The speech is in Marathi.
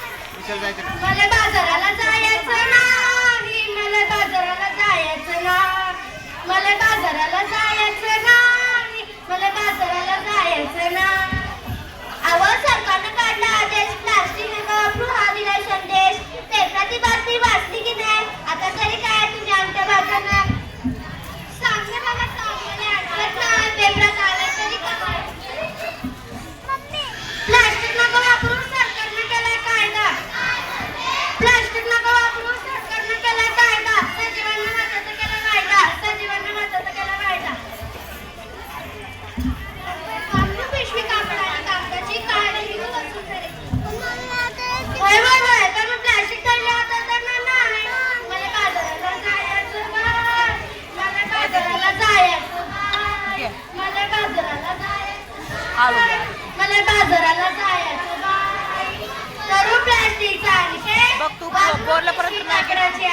मला बाजाराला जायचं नाही, मला बाजाराला जायचं नाही, मला बाजाराला जायचं नाही, मला बाजाराला जायचं नाही. अहो सरकारनं काढला आदेश, प्लास्टिक नका वापरू हा दिलाय संदेश. पेपराची बातमी वाचली की नाही? आता तरी काय तुझ्या आमच्या बाजारला सांग ना मला, चांगलं आठवत नाही पेपरात आलं तरी काय. प्लास्टिक नका वापरू सरकारनं केलाय कायदा, प्लास्टिक नका वापरू सरकारनं केलाय कायदा, सजीवांना वाचवता केला कायदा, सजीवांना वाचवता केला कायदा. आम्ही पिशवी कापड आणि कागदाची काळजी वसूल करेल. होय होय होय, पण मग प्लास्टिक खाल्ले आता तर नाही. मला बाजाराला जायचं बाय, मला बाजाराला जायचं बाय, मला बाजाराला जायचं बाय, मला बाजाराला जायचं बाय. करू प्लास्टिकचा आणि बघ तू बोललं परत नाही कागदाची